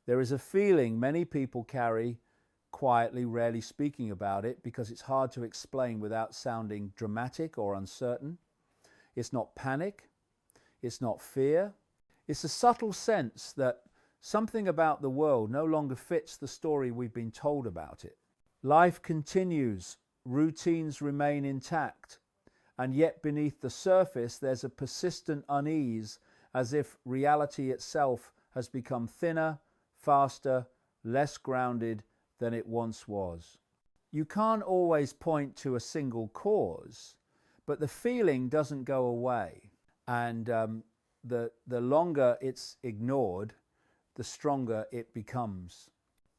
There is a feeling many people carry quietly, rarely speaking about it, because it's hard to explain without sounding dramatic or uncertain. It's not panic. It's not fear. It's a subtle sense that something about the world no longer fits the story we've been told about it. Life continues, routines remain intact, and yet beneath the surface there's a persistent unease, as if reality itself has become thinner, faster, less grounded than it once was. You can't always point to a single cause, but the feeling doesn't go away. And the longer it's ignored, the stronger it becomes.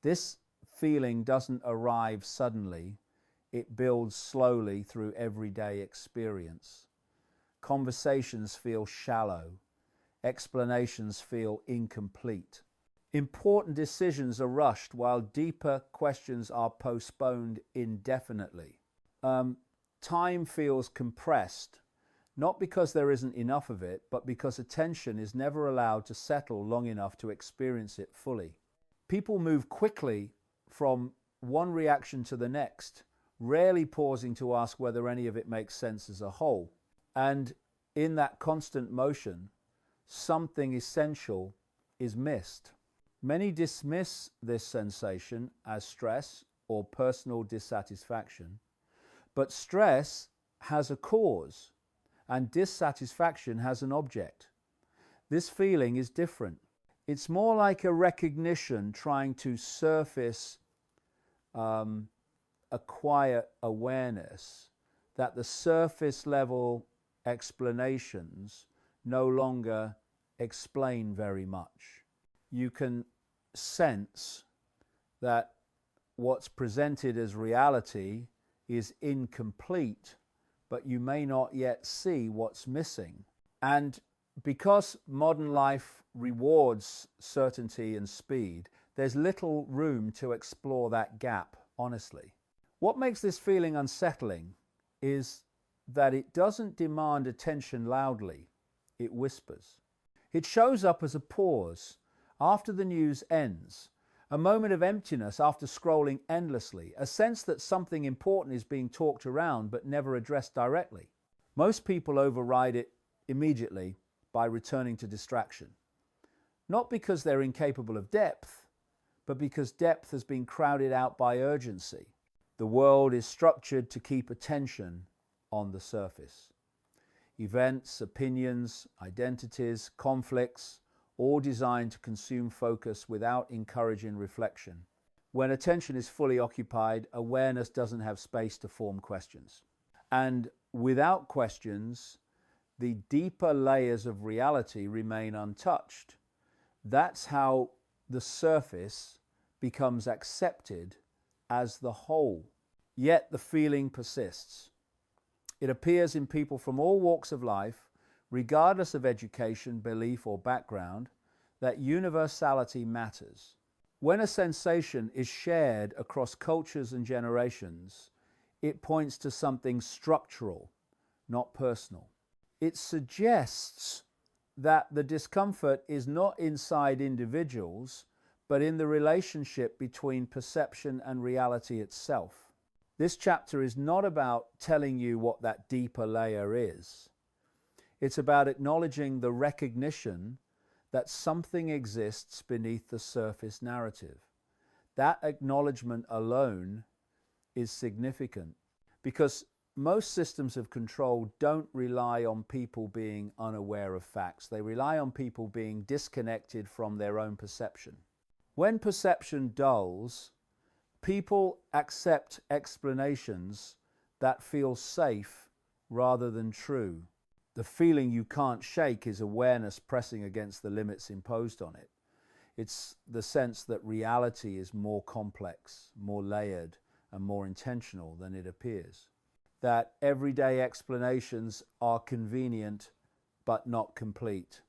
This feeling doesn't arrive suddenly. It builds slowly through everyday experience. Conversations feel shallow. Explanations feel incomplete. Important decisions are rushed while deeper questions are postponed indefinitely. Time feels compressed, not because there isn't enough of it, but because attention is never allowed to settle long enough to experience it fully. People move quickly from one reaction to the next, rarely pausing to ask whether any of it makes sense as a whole. And in that constant motion, something essential is missed. Many dismiss this sensation as stress or personal dissatisfaction, but stress has a cause and dissatisfaction has an object. This feeling is different. It's more like a recognition trying to surface a quiet awareness that the surface level explanations no longer explain very much. You can sense that what's presented as reality is incomplete, but you may not yet see what's missing. And because modern life rewards certainty and speed, there's little room to explore that gap honestly. What makes this feeling unsettling is that it doesn't demand attention loudly, it whispers. It shows up as a pause after the news ends, a moment of emptiness after scrolling endlessly, a sense that something important is being talked around but never addressed directly. Most people override it immediately by returning to distraction. Not because they're incapable of depth, but because depth has been crowded out by urgency. The world is structured to keep attention on the surface. Events, opinions, identities, conflicts, all designed to consume focus without encouraging reflection. When attention is fully occupied, awareness doesn't have space to form questions. And without questions, the deeper layers of reality remain untouched. That's how the surface becomes accepted as the whole. Yet the feeling persists. It appears in people from all walks of life, regardless of education, belief, or background, that universality matters. When a sensation is shared across cultures and generations, it points to something structural, not personal. It suggests that the discomfort is not inside individuals, but in the relationship between perception and reality itself. This chapter is not about telling you what that deeper layer is. It's about acknowledging the recognition that something exists beneath the surface narrative. That acknowledgement alone is significant because most systems of control don't rely on people being unaware of facts. They rely on people being disconnected from their own perception. When perception dulls, people accept explanations that feel safe rather than true. The feeling you can't shake is awareness pressing against the limits imposed on it. It's the sense that reality is more complex, more layered, and more intentional than it appears. That everyday explanations are convenient but not complete.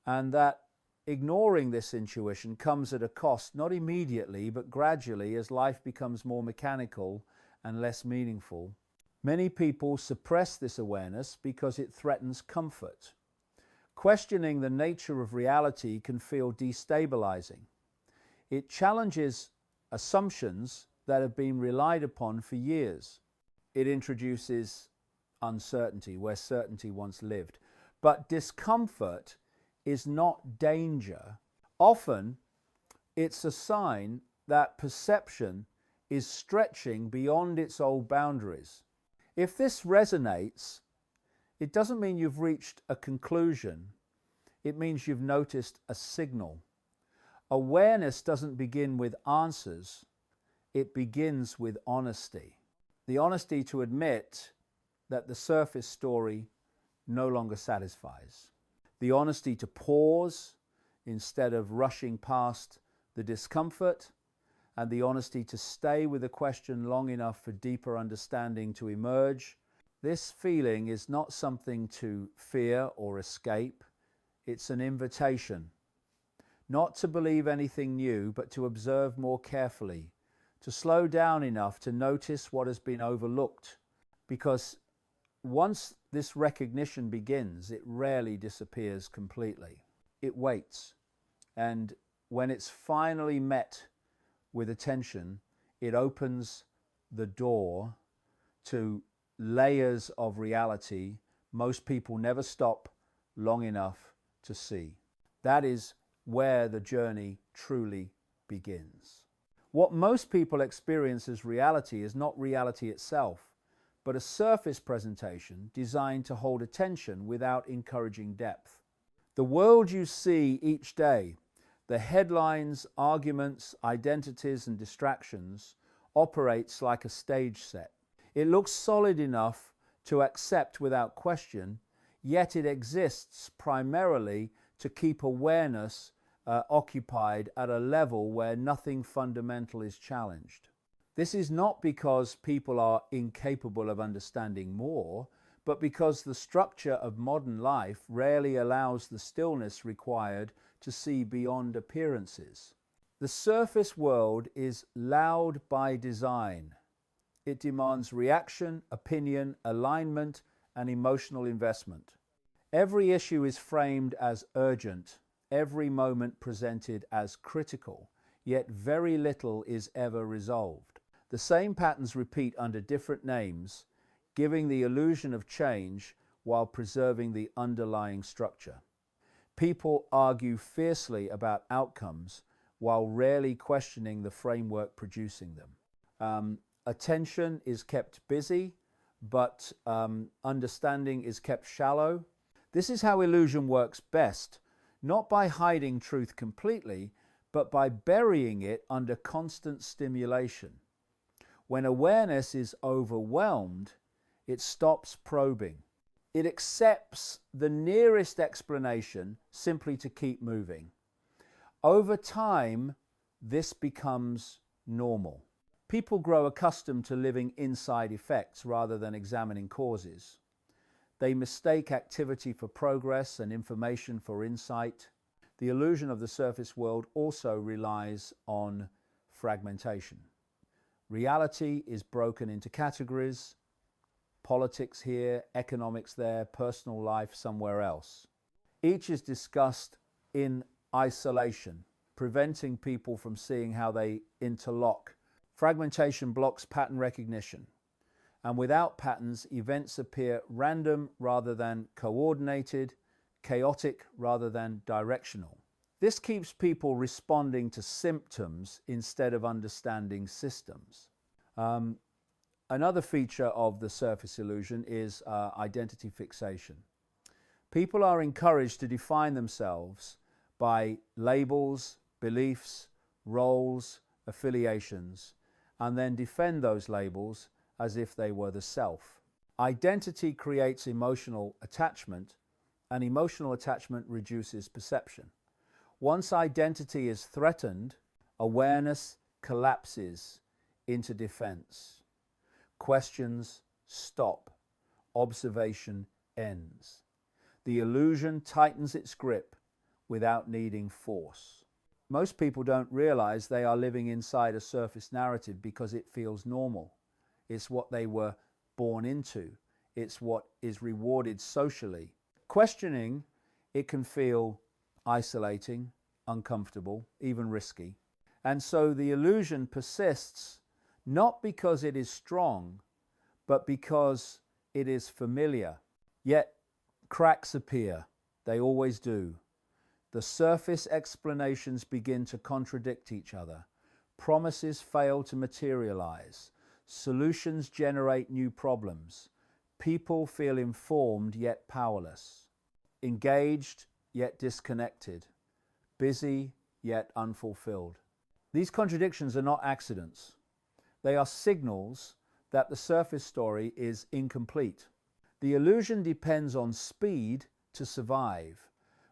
And that ignoring this intuition comes at a cost, not immediately, but gradually as life becomes more mechanical and less meaningful. Many people suppress this awareness because it threatens comfort. Questioning the nature of reality can feel destabilizing. It challenges assumptions that have been relied upon for years. It introduces uncertainty where certainty once lived. But discomfort is not danger. Often, it's a sign that perception is stretching beyond its old boundaries. If this resonates, it doesn't mean you've reached a conclusion. It means you've noticed a signal. Awareness doesn't begin with answers. It begins with honesty. The honesty to admit that the surface story no longer satisfies. The honesty to pause instead of rushing past the discomfort, and the honesty to stay with a question long enough for deeper understanding to emerge. This feeling is not something to fear or escape. It's an invitation, not to believe anything new, but to observe more carefully, to slow down enough to notice what has been overlooked. Because once this recognition begins, it rarely disappears completely. It waits. And when it's finally met with attention, it opens the door to layers of reality most people never stop long enough to see. That is where the journey truly begins. What most people experience as reality is not reality itself, but a surface presentation designed to hold attention without encouraging depth. The world you see each day, the headlines, arguments, identities, and distractions, operates like a stage set. It looks solid enough to accept without question, yet it exists primarily to keep awareness occupied at a level where nothing fundamental is challenged. This is not because people are incapable of understanding more, but because the structure of modern life rarely allows the stillness required to see beyond appearances. The surface world is loud by design. It demands reaction, opinion, alignment, and emotional investment. Every issue is framed as urgent, every moment presented as critical, yet very little is ever resolved. The same patterns repeat under different names, giving the illusion of change while preserving the underlying structure. People argue fiercely about outcomes while rarely questioning the framework producing them. Attention is kept busy, but understanding is kept shallow. This is how illusion works best, not by hiding truth completely, but by burying it under constant stimulation. When awareness is overwhelmed, it stops probing. It accepts the nearest explanation simply to keep moving. Over time, this becomes normal. People grow accustomed to living inside effects rather than examining causes. They mistake activity for progress and information for insight. The illusion of the surface world also relies on fragmentation. Reality is broken into categories. Politics here, economics there, personal life somewhere else. Each is discussed in isolation, preventing people from seeing how they interlock. Fragmentation blocks pattern recognition. And without patterns, events appear random rather than coordinated, chaotic rather than directional. This keeps people responding to symptoms instead of understanding systems. Another feature of the surface illusion is identity fixation. People are encouraged to define themselves by labels, beliefs, roles, affiliations, and then defend those labels as if they were the self. Identity creates emotional attachment, and emotional attachment reduces perception. Once identity is threatened, awareness collapses into defense. Questions stop. Observation ends. The illusion tightens its grip without needing force. Most people don't realize they are living inside a surface narrative because it feels normal. It's what they were born into. It's what is rewarded socially. Questioning it can feel isolating, uncomfortable, even risky. And so the illusion persists not because it is strong, but because it is familiar. Yet cracks appear. They always do. The surface explanations begin to contradict each other. Promises fail to materialize. Solutions generate new problems. People feel informed yet powerless. Engaged yet disconnected. Busy yet unfulfilled. These contradictions are not accidents. They are signals that the surface story is incomplete. The illusion depends on speed to survive.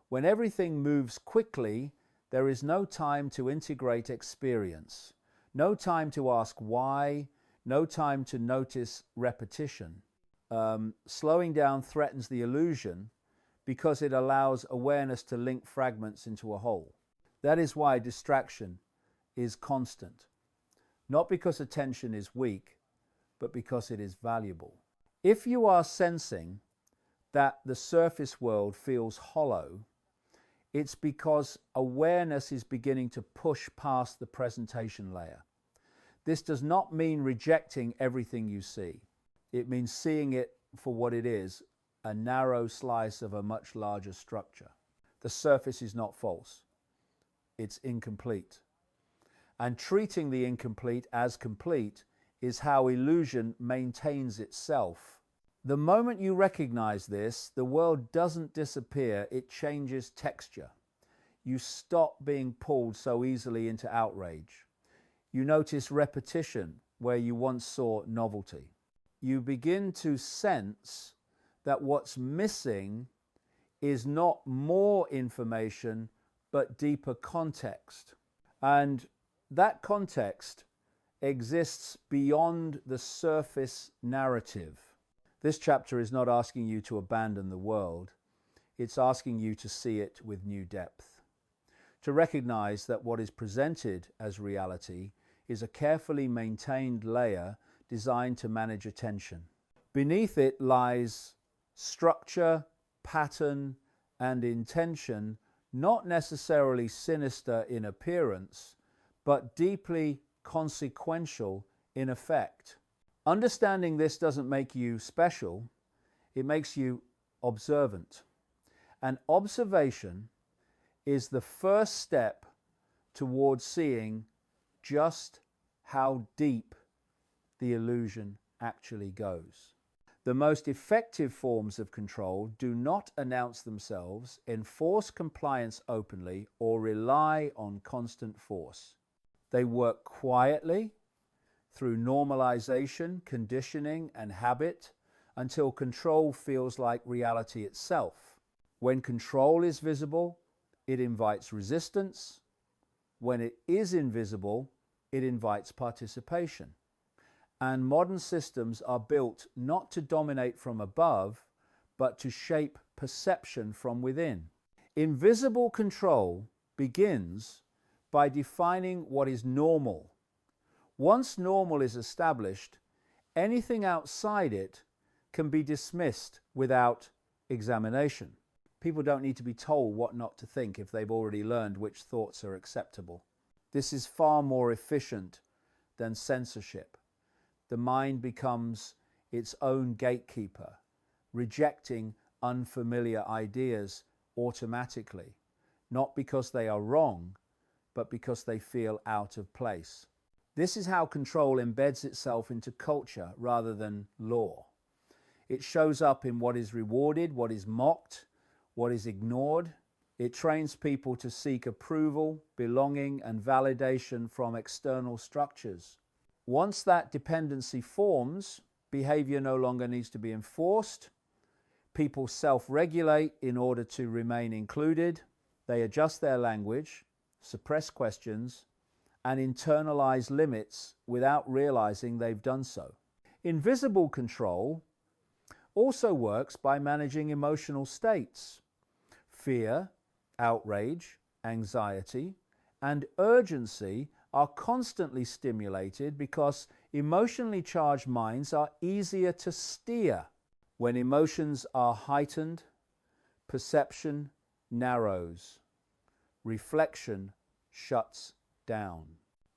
When everything moves quickly, there is no time to integrate experience, no time to ask why, no time to notice repetition. Slowing down threatens the illusion because it allows awareness to link fragments into a whole. That is why distraction is constant, not because attention is weak, but because it is valuable. If you are sensing that the surface world feels hollow, it's because awareness is beginning to push past the presentation layer. This does not mean rejecting everything you see. It means seeing it for what it is, a narrow slice of a much larger structure. The surface is not false. It's incomplete. And treating the incomplete as complete is how illusion maintains itself. The moment you recognize this, the world doesn't disappear, it changes texture. You stop being pulled so easily into outrage. You notice repetition where you once saw novelty. You begin to sense that what's missing is not more information, but deeper context. And that context exists beyond the surface narrative. This chapter is not asking you to abandon the world. It's asking you to see it with new depth. To recognize that what is presented as reality is a carefully maintained layer designed to manage attention. Beneath it lies structure, pattern, and intention, not necessarily sinister in appearance, but deeply consequential in effect. Understanding this doesn't make you special, it makes you observant. And observation is the first step towards seeing just how deep the illusion actually goes. The most effective forms of control do not announce themselves, enforce compliance openly, or rely on constant force. They work quietly through normalization, conditioning, and habit until control feels like reality itself. When control is visible, it invites resistance. When it is invisible, it invites participation. And modern systems are built not to dominate from above, but to shape perception from within. Invisible control begins by defining what is normal. Once normal is established, anything outside it can be dismissed without examination. People don't need to be told what not to think if they've already learned which thoughts are acceptable. This is far more efficient than censorship. The mind becomes its own gatekeeper, rejecting unfamiliar ideas automatically, not because they are wrong, but because they feel out of place. This is how control embeds itself into culture rather than law. It shows up in what is rewarded, what is mocked, what is ignored. It trains people to seek approval, belonging, and validation from external structures. Once that dependency forms, behavior no longer needs to be enforced. People self-regulate in order to remain included. They adjust their language, suppress questions, and internalize limits without realizing they've done so. Invisible control also works by managing emotional states. Fear, outrage, anxiety, and urgency are constantly stimulated because emotionally charged minds are easier to steer. When emotions are heightened, perception narrows, reflection shuts down.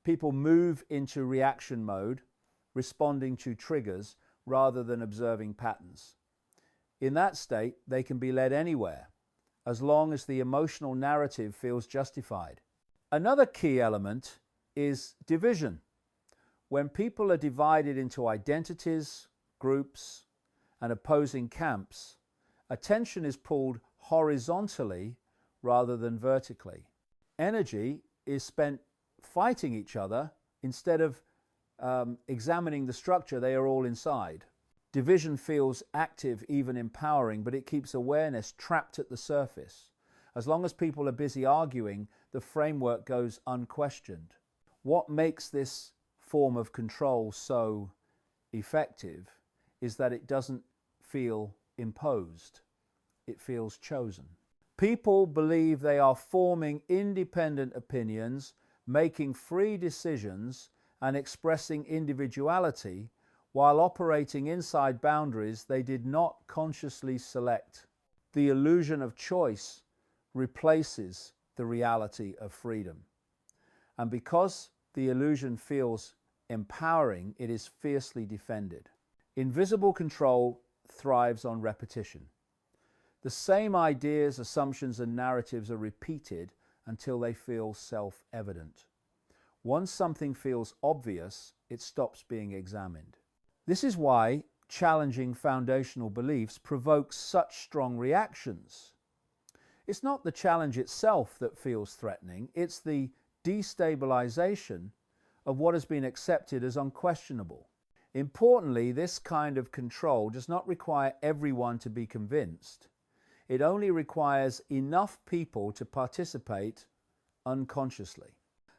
People move into reaction mode, responding to triggers rather than observing patterns. In that state, they can be led anywhere, as long as the emotional narrative feels justified. Another key element is division. When people are divided into identities, groups, and opposing camps, attention is pulled horizontally rather than vertically. Energy is spent fighting each other instead of examining the structure they are all inside. Division feels active, even empowering, but it keeps awareness trapped at the surface. As long as people are busy arguing, the framework goes unquestioned. What makes this form of control so effective is that it doesn't feel imposed. It feels chosen. People believe they are forming independent opinions, making free decisions, and expressing individuality while operating inside boundaries they did not consciously select. The illusion of choice replaces the reality of freedom. And because the illusion feels empowering, it is fiercely defended. Invisible control thrives on repetition. The same ideas, assumptions, and narratives are repeated until they feel self-evident. Once something feels obvious, it stops being examined. This is why challenging foundational beliefs provokes such strong reactions. It's not the challenge itself that feels threatening, it's the destabilization of what has been accepted as unquestionable. Importantly, this kind of control does not require everyone to be convinced. It only requires enough people to participate unconsciously.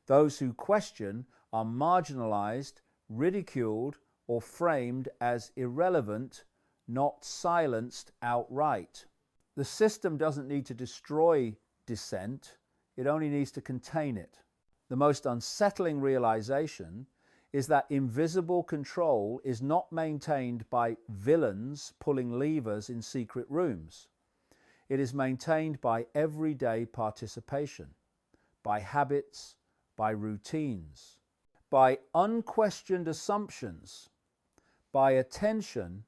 Those who question are marginalized, ridiculed, or framed as irrelevant, not silenced outright. The system doesn't need to destroy dissent, it only needs to contain it. The most unsettling realization is that invisible control is not maintained by villains pulling levers in secret rooms. It is maintained by everyday participation, by habits, by routines, by unquestioned assumptions, by attention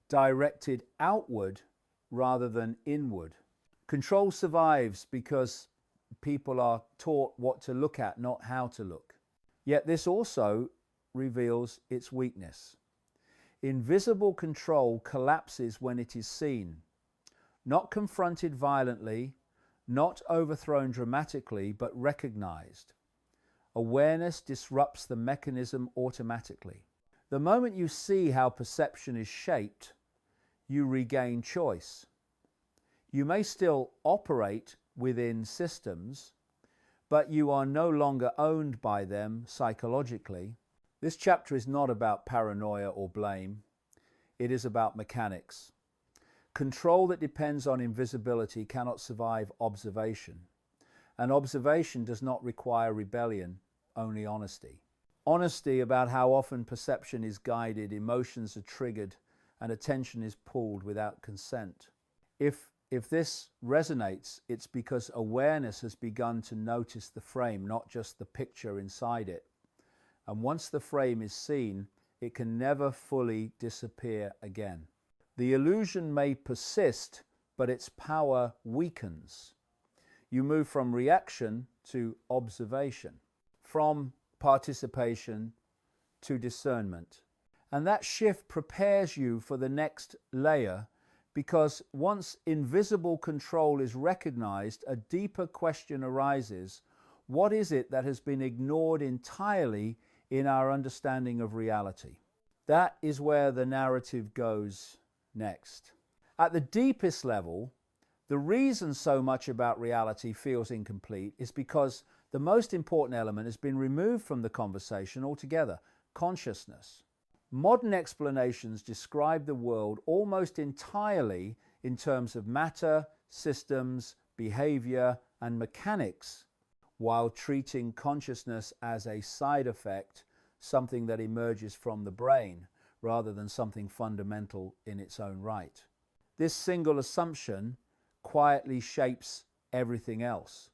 directed outward rather than inward. Control survives because people are taught what to look at, not how to look. Yet this also reveals its weakness. Invisible control collapses when it is seen, not confronted violently, not overthrown dramatically, but recognized. Awareness disrupts the mechanism automatically. The moment you see how perception is shaped, you regain choice. You may still operate within systems, but you are no longer owned by them psychologically. This chapter is not about paranoia or blame. It is about mechanics. Control that depends on invisibility cannot survive observation. And observation does not require rebellion, only honesty. Honesty about how often perception is guided, emotions are triggered, and attention is pulled without consent. If this resonates, it's because awareness has begun to notice the frame, not just the picture inside it. And once the frame is seen, it can never fully disappear again. The illusion may persist, but its power weakens. You move from reaction to observation, from participation to discernment. And that shift prepares you for the next layer, because once invisible control is recognized, a deeper question arises: what is it that has been ignored entirely in our understanding of reality? That is where the narrative goes next. At the deepest level, the reason so much about reality feels incomplete is because the most important element has been removed from the conversation altogether: consciousness. Modern explanations describe the world almost entirely in terms of matter, systems, behavior, and mechanics, while treating consciousness as a side effect, something that emerges from the brain, rather than something fundamental in its own right. This single assumption quietly shapes everything else.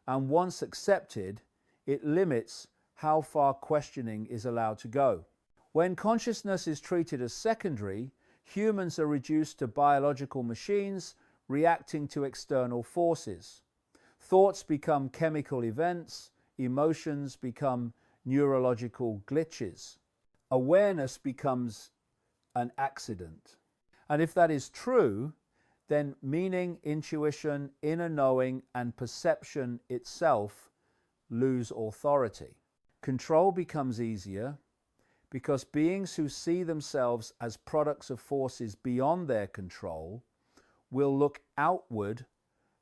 And once accepted, it limits how far questioning is allowed to go. When consciousness is treated as secondary, humans are reduced to biological machines reacting to external forces. Thoughts become chemical events, emotions become neurological glitches. Awareness becomes an accident. And if that is true, then meaning, intuition, inner knowing, and perception itself lose authority. Control becomes easier because beings who see themselves as products of forces beyond their control will look outward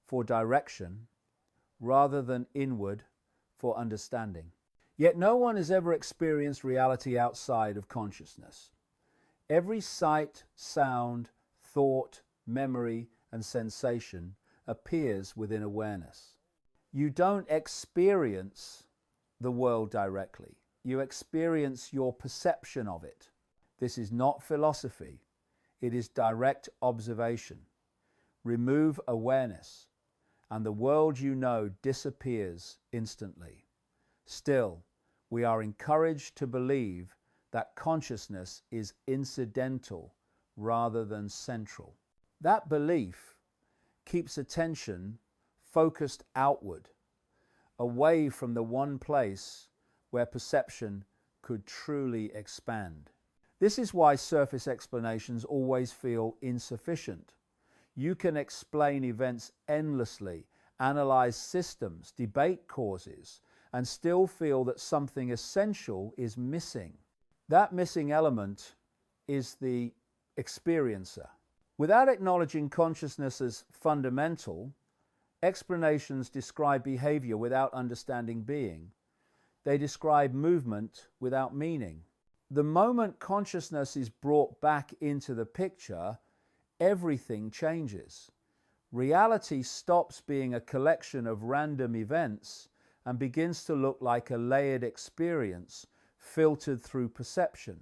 for direction rather than inward for understanding. Yet no one has ever experienced reality outside of consciousness. Every sight, sound, thought, memory, and sensation appears within awareness. You don't experience the world directly. You experience your perception of it. This is not philosophy. It is direct observation. Remove awareness, and the world you know disappears instantly. Still, we are encouraged to believe that consciousness is incidental rather than central. That belief keeps attention focused outward, away from the one place where perception could truly expand. This is why surface explanations always feel insufficient. You can explain events endlessly, analyze systems, debate causes, and still feel that something essential is missing. That missing element is the experiencer. Without acknowledging consciousness as fundamental, explanations describe behavior without understanding being. They describe movement without meaning. The moment consciousness is brought back into the picture, everything changes. Reality stops being a collection of random events and begins to look like a layered experience filtered through perception.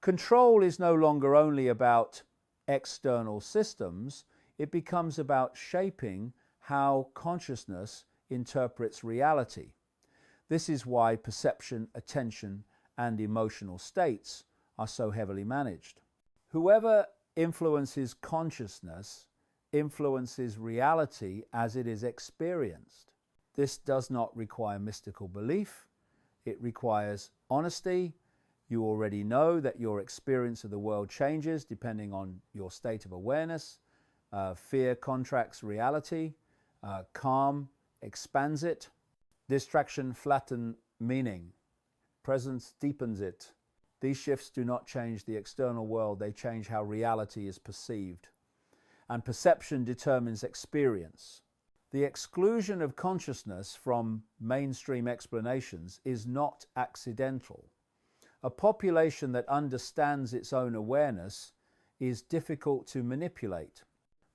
Control is no longer only about external systems, it becomes about shaping how consciousness interprets reality. This is why perception, attention, and emotional states are so heavily managed. Whoever influences consciousness influences reality as it is experienced. This does not require mystical belief. It requires honesty. You already know that your experience of the world changes depending on your state of awareness. Fear contracts reality. Calm expands it. Distraction flattens meaning. Presence deepens it. These shifts do not change the external world, they change how reality is perceived. And perception determines experience. The exclusion of consciousness from mainstream explanations is not accidental. A population that understands its own awareness is difficult to manipulate.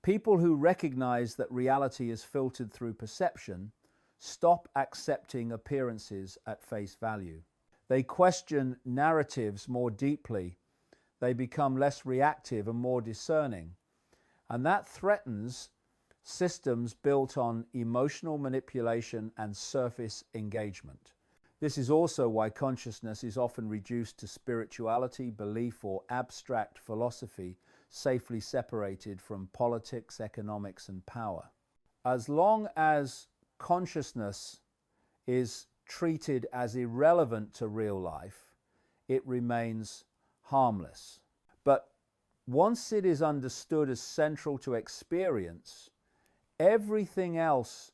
People who recognize that reality is filtered through perception stop accepting appearances at face value. They question narratives more deeply. They become less reactive and more discerning. And that threatens systems built on emotional manipulation and surface engagement. This is also why consciousness is often reduced to spirituality, belief, or abstract philosophy, safely separated from politics, economics, and power. As long as consciousness is treated as irrelevant to real life, it remains harmless. But once it is understood as central to experience, everything else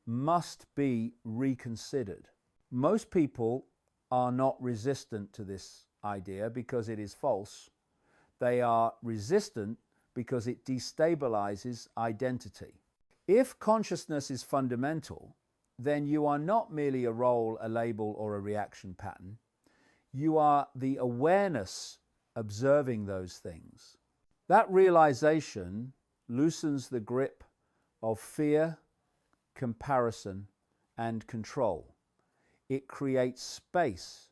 must be reconsidered. Most people are not resistant to this idea because it is false. They are resistant because it destabilizes identity. If consciousness is fundamental, then you are not merely a role, a label, or a reaction pattern. You are the awareness observing those things. That realization loosens the grip of fear, comparison, and control. It creates space,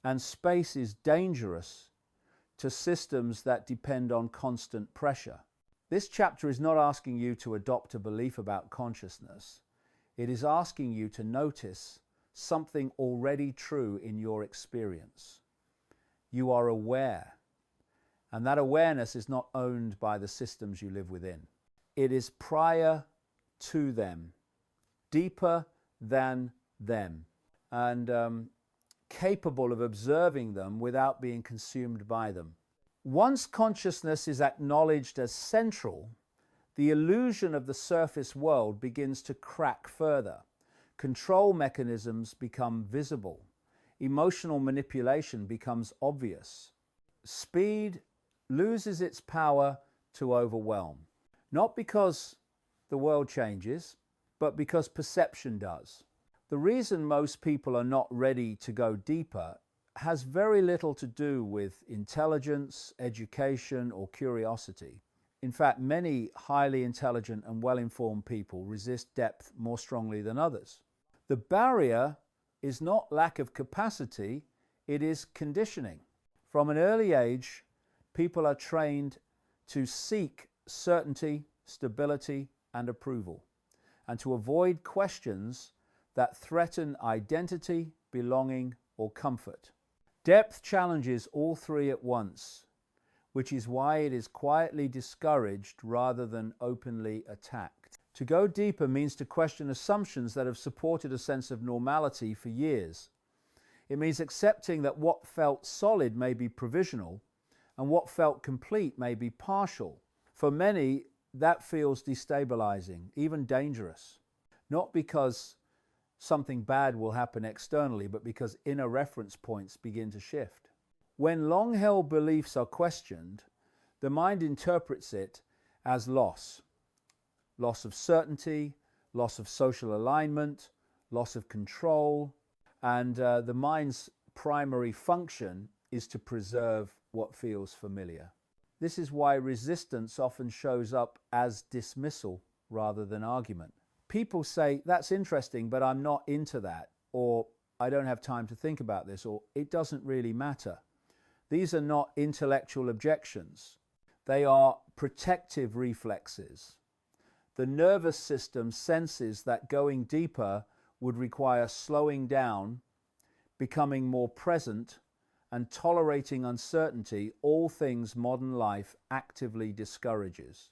and space is dangerous to systems that depend on constant pressure. This chapter is not asking you to adopt a belief about consciousness. It is asking you to notice something already true in your experience. You are aware, and that awareness is not owned by the systems you live within. It is prior to them, deeper than them, and capable of observing them without being consumed by them. Once consciousness is acknowledged as central, the illusion of the surface world begins to crack further. Control mechanisms become visible. Emotional manipulation becomes obvious. Speed loses its power to overwhelm. Not because the world changes, but because perception does. The reason most people are not ready to go deeper has very little to do with intelligence, education, or curiosity. In fact, many highly intelligent and well-informed people resist depth more strongly than others. The barrier is not lack of capacity, it is conditioning. From an early age, people are trained to seek certainty, stability, and approval, and to avoid questions that threaten identity, belonging, or comfort. Depth challenges all three at once, which is why it is quietly discouraged rather than openly attacked. To go deeper means to question assumptions that have supported a sense of normality for years. It means accepting that what felt solid may be provisional, and what felt complete may be partial. For many, that feels destabilizing, even dangerous, not because something bad will happen externally, but because inner reference points begin to shift. When long-held beliefs are questioned, the mind interprets it as loss. Loss of certainty, loss of social alignment, loss of control, and the mind's primary function is to preserve what feels familiar. This is why resistance often shows up as dismissal rather than argument. People say, that's interesting, but I'm not into that, or I don't have time to think about this, or it doesn't really matter. These are not intellectual objections. They are protective reflexes. The nervous system senses that going deeper would require slowing down, becoming more present, and tolerating uncertainty, all things modern life actively discourages.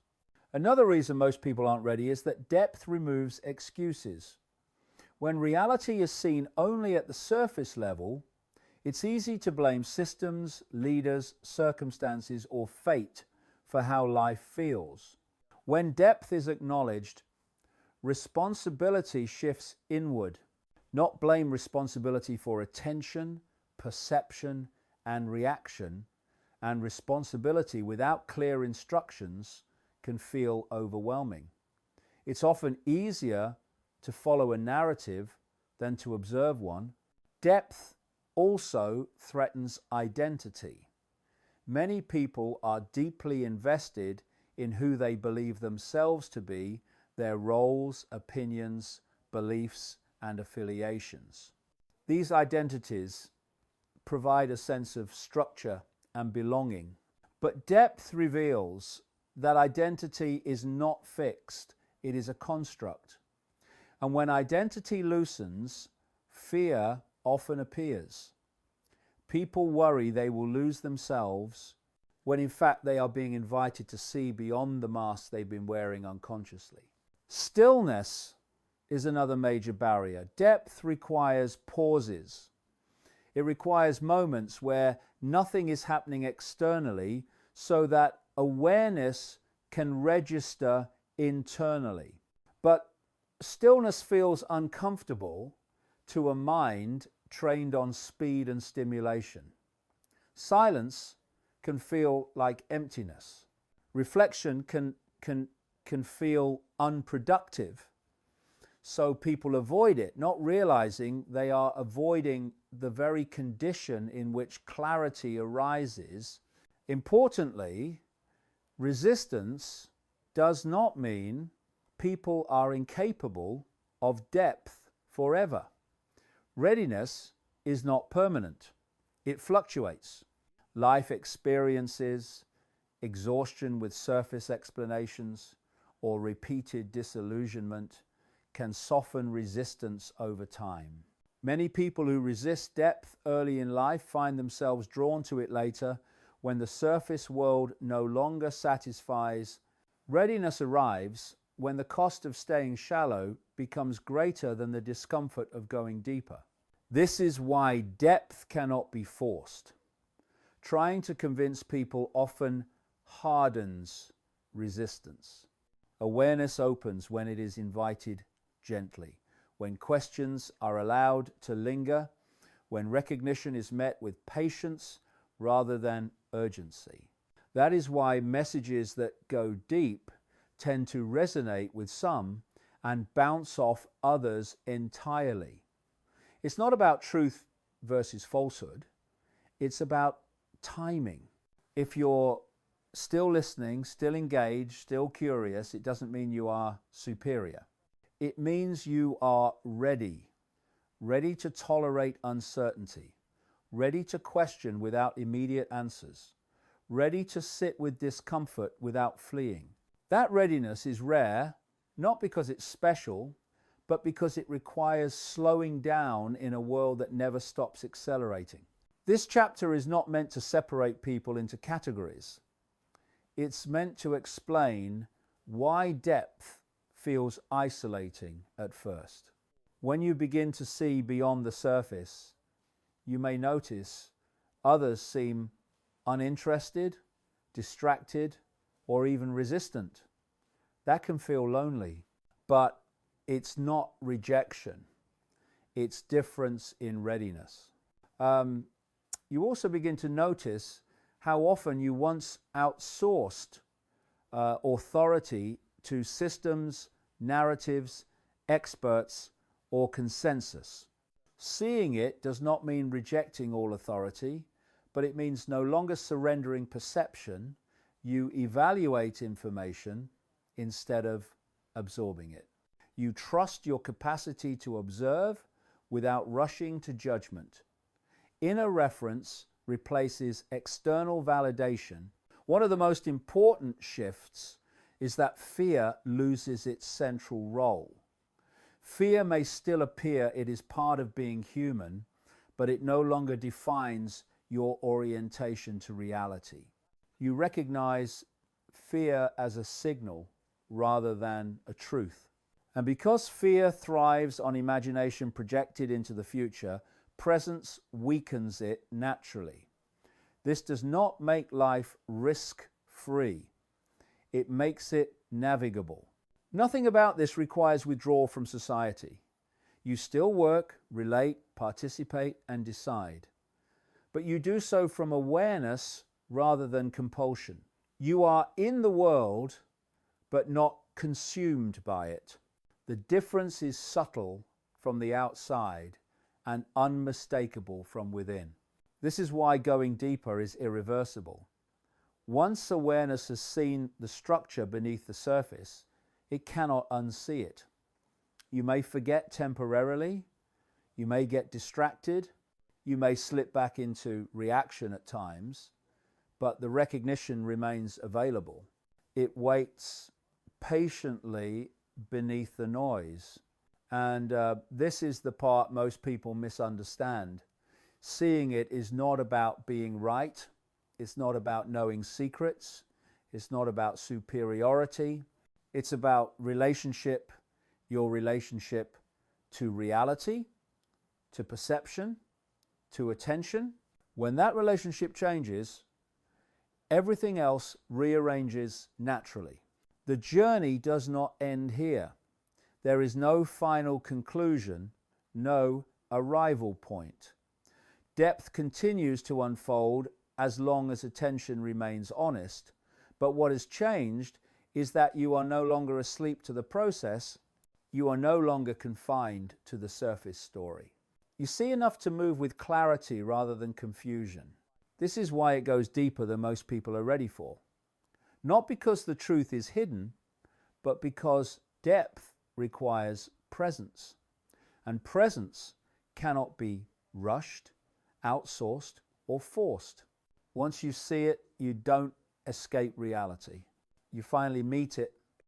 Another reason most people aren't ready is that depth removes excuses. When reality is seen only at the surface level, it's easy to blame systems, leaders, circumstances, or fate for how life feels. When depth is acknowledged, responsibility shifts inward, not blame responsibility for attention, perception, and reaction, and responsibility without clear instructions can feel overwhelming. It's often easier to follow a narrative than to observe one. Depth also threatens identity. Many people are deeply invested in who they believe themselves to be, their roles, opinions, beliefs, and affiliations. These identities provide a sense of structure and belonging. But depth reveals that identity is not fixed, it is a construct. And when identity loosens, fear often appears. People worry they will lose themselves when in fact they are being invited to see beyond the mask they've been wearing unconsciously. Stillness is another major barrier. Depth requires pauses. It requires moments where nothing is happening externally so that awareness can register internally. But stillness feels uncomfortable to a mind trained on speed and stimulation. Silence can feel like emptiness. Reflection can feel unproductive. So people avoid it, not realizing they are avoiding the very condition in which clarity arises. Importantly, resistance does not mean people are incapable of depth forever. Readiness is not permanent. It fluctuates. Life experiences, exhaustion with surface explanations, or repeated disillusionment can soften resistance over time. Many people who resist depth early in life find themselves drawn to it later when the surface world no longer satisfies. Readiness arrives when the cost of staying shallow becomes greater than the discomfort of going deeper. This is why depth cannot be forced. Trying to convince people often hardens resistance. Awareness opens when it is invited gently, when questions are allowed to linger, when recognition is met with patience rather than urgency. That is why messages that go deep tend to resonate with some and bounce off others entirely. It's not about truth versus falsehood. It's about timing. If you're still listening, still engaged, still curious, it doesn't mean you are superior. It means you are ready to tolerate uncertainty, ready to question without immediate answers, ready to sit with discomfort without fleeing. That readiness is rare, not because it's special, but because it requires slowing down in a world that never stops accelerating. This chapter is not meant to separate people into categories. It's meant to explain why depth feels isolating at first. When you begin to see beyond the surface, you may notice others seem uninterested, distracted, or even resistant. That can feel lonely, but it's not rejection. It's difference in readiness. You also begin to notice how often you once outsourced authority to systems, narratives, experts, or consensus. Seeing it does not mean rejecting all authority, but it means no longer surrendering perception. You evaluate information instead of absorbing it. You trust your capacity to observe without rushing to judgment. Inner reference replaces external validation. One of the most important shifts is that fear loses its central role. Fear may still appear, it is part of being human, but it no longer defines your orientation to reality. You recognize fear as a signal rather than a truth. And because fear thrives on imagination projected into the future, presence weakens it naturally. This does not make life risk-free. It makes it navigable. Nothing about this requires withdrawal from society. You still work, relate, participate, and decide. But you do so from awareness rather than compulsion. You are in the world, but not consumed by it. The difference is subtle from the outside and unmistakable from within. This is why going deeper is irreversible. Once awareness has seen the structure beneath the surface, it cannot unsee it. You may forget temporarily, you may get distracted, you may slip back into reaction at times, but the recognition remains available. It waits patiently beneath the noise. And this is the part most people misunderstand. Seeing it is not about being right. It's not about knowing secrets. It's not about superiority. It's about relationship, your relationship to reality, to perception, to attention. When that relationship changes, everything else rearranges naturally. The journey does not end here. There is no final conclusion, no arrival point. Depth continues to unfold as long as attention remains honest, but what has changed is that you are no longer asleep to the process, you are no longer confined to the surface story. You see enough to move with clarity rather than confusion. This is why it goes deeper than most people are ready for. Not because the truth is hidden, but because depth requires presence. And presence cannot be rushed, outsourced, or forced. Once you see it, you don't escape reality. You finally meet it